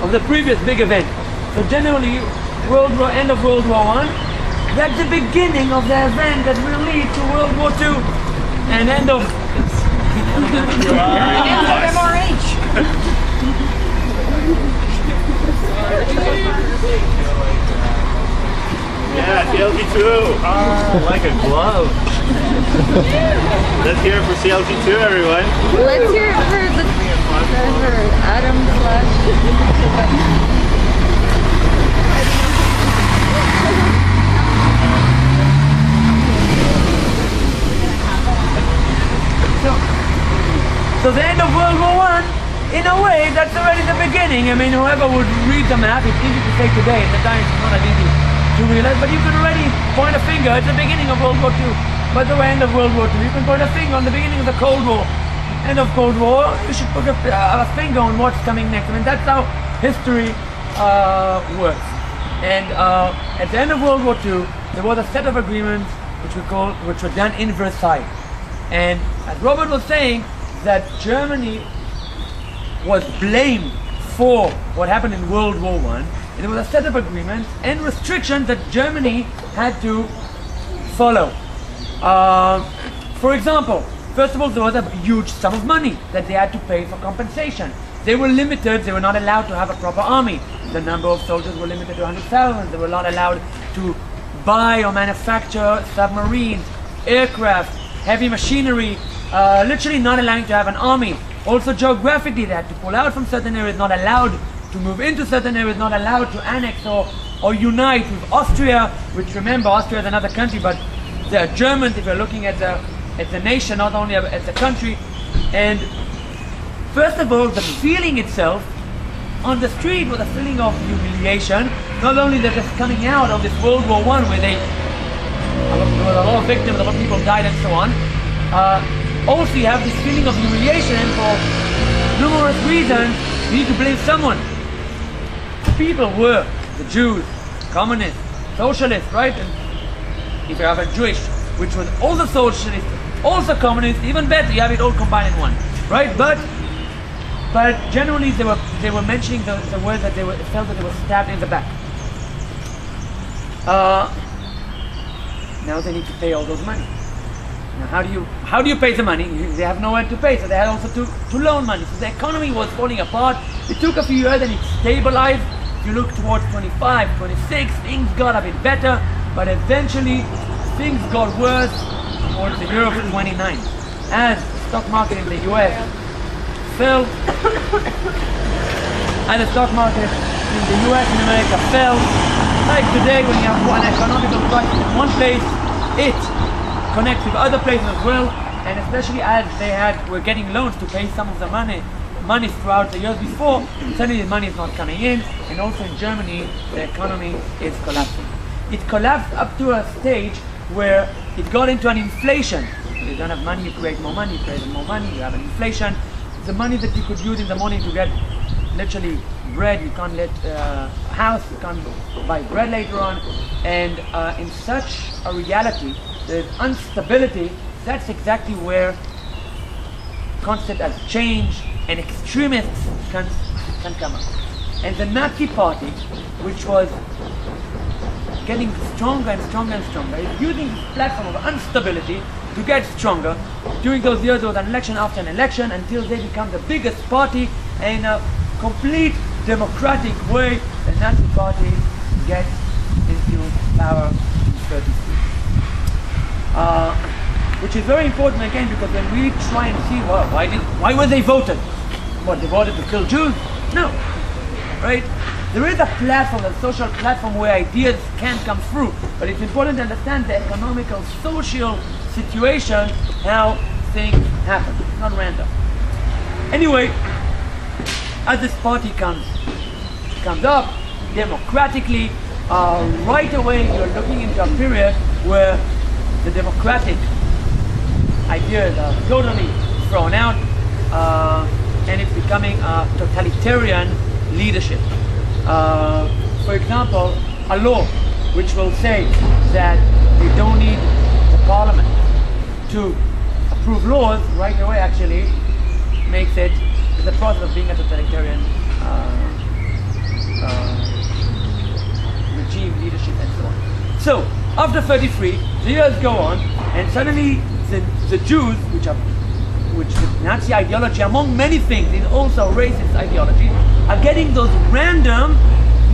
of the previous big event. So generally, end of World War I, that's the beginning of the event that will lead to World War II and end of MRH. Yeah, CLG2. Oh, like a glove. Let's hear it for CLG2, everyone. Let's hear it for Adam Slash. So the end of World War I, in a way, that's already the beginning. I mean, whoever would read the map, it's easy to say today, in the time it's not that easy to realize, but you can already point a finger at the beginning of World War II. By the way, end of World War II, you can point a finger on the beginning of the Cold War. End of Cold War, you should put a finger on what's coming next. I mean, that's how history works. And at the end of World War II, there was a set of agreements which were done in Versailles. And as Robert was saying, that Germany was blamed for what happened in World War I. And there was a set of agreements and restrictions that Germany had to follow. For example, first of all, there was a huge sum of money that they had to pay for compensation. They were limited, they were not allowed to have a proper army. The number of soldiers were limited to 100,000. They were not allowed to buy or manufacture submarines, aircraft, heavy machinery, literally not allowing to have an army. Also geographically, they had to pull out from certain areas, not allowed to move into certain areas, not allowed to annex or unite with Austria, which, remember, Austria is another country, but they're Germans if you're looking at the nation, not only as a country. And first of all, the feeling itself on the street was a feeling of humiliation. Not only they're just coming out of this World War I where there were a lot of victims, a lot of people died and so on. Also you have this feeling of humiliation, and for numerous reasons you need to blame someone. The people were the Jews, communists, socialists, right? And if you have a Jewish, which was also socialist, also communist, even better, you have it all combined in one, right? But generally they were mentioning the word that they felt that they were stabbed in the back. Now they need to pay all those money. Now how do you pay the money? They have nowhere to pay, so they had also to loan money. So the economy was falling apart. It took a few years and it stabilized. If you look towards 25, 26, things got a bit better, but eventually things got worse towards the year of 29. As the stock market in the US fell, as the stock market in the US and America fell, like today when you have one economical crisis in one place, it connects with other places as well, and especially as were getting loans to pay some of the money throughout the years before, suddenly the money is not coming in, and also in Germany the economy is collapsing. It collapsed up to a stage where it got into an inflation. You don't have money, you create more money, you create more money, you have an inflation. The money that you could use in the morning to get literally bread, you can't let a house, you can't buy bread later on, and in such a reality, there's instability. That's exactly where concept as change and extremists can come up. And the Nazi party, which was getting stronger and stronger and stronger, is using this platform of instability to get stronger. During those years there was an election after an election until they become the biggest party, and in a complete democratic way the Nazi party gets into power in 33. Which is very important again, because when we try and see why were they voted? What, they voted to kill Jews? No, right? There is a platform, a social platform where ideas can come through, but it's important to understand the economical, social situation, how things happen. It's not random. Anyway, as this party comes up democratically, right away you're looking into a period where the democratic ideas are totally thrown out, and it's becoming a totalitarian leadership. For example, a law which will say that they don't need the parliament to approve laws, right away actually makes it the process of being a totalitarian So, after 33, the years go on, and suddenly the Jews, which the Nazi ideology, among many things, is also racist ideology, are getting those random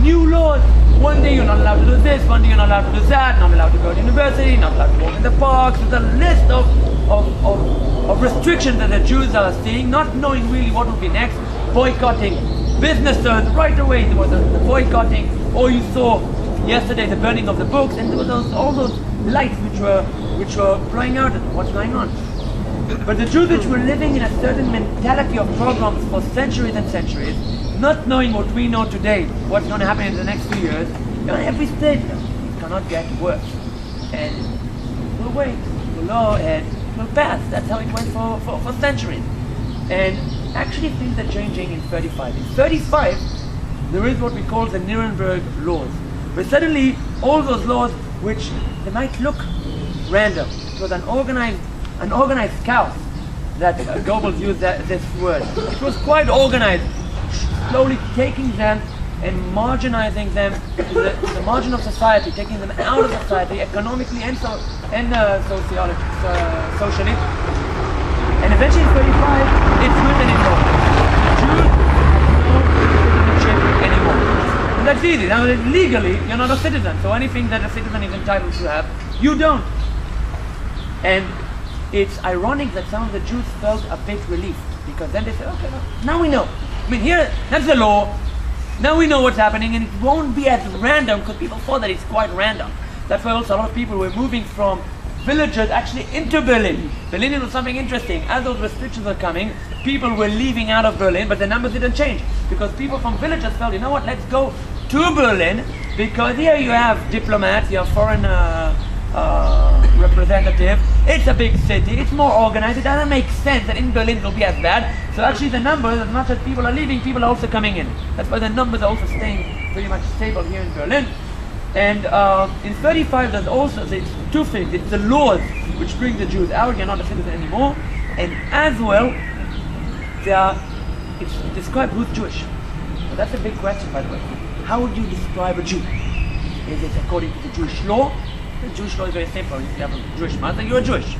new laws. One day you're not allowed to do this, one day you're not allowed to do that, not allowed to go to university, not allowed to walk in the parks. There's a list of restrictions that the Jews are seeing, not knowing really what will be next, boycotting. Business turns right away. There was the boycotting, or you saw yesterday the burning of the books, and there was all those lights which were blowing out at what's going on. But the Jews which were living in a certain mentality of pogroms for centuries and centuries, not knowing what we know today, what's going to happen in the next few years, every stage it cannot get worse. And we'll wait, we'll go ahead, we'll pass. That's how it went for centuries. And actually things are changing in 35. In 35, there is what we call the Nuremberg laws. But suddenly, all those laws, which they might look random, it was an organized chaos that Goebbels used this word. It was quite organized, slowly taking them and marginalizing them to the margin of society, taking them out of society economically and socially. And eventually in 35, it's written in law. The Jews have no citizenship anymore. And that's easy. Now legally, you're not a citizen, so anything that a citizen is entitled to have, you don't. And it's ironic that some of the Jews felt a bit relieved, because then they said, okay, now we know. I mean, here, that's the law. Now we know what's happening, and it won't be as random, because people thought that it's quite random. That's why also a lot of people were moving from villages actually into Berlin. Berlin was something interesting. As those restrictions were coming, people were leaving out of Berlin, but the numbers didn't change, because people from villages felt, you know what, let's go to Berlin, because here you have diplomats, you have foreign representative. It's a big city, it's more organized. It doesn't make sense that in Berlin it will be as bad. So actually the numbers, as much as people are leaving, people are also coming in. That's why the numbers are also staying pretty much stable here in Berlin. And in 35 there's also two things. It's the laws which bring the Jews out, you're not a citizen anymore, and as well it's described who's Jewish. So that's a big question, by the way. How would you describe a Jew? Is it according to the Jewish law? The Jewish law is very simple. If you have a Jewish mother, you're Jewish.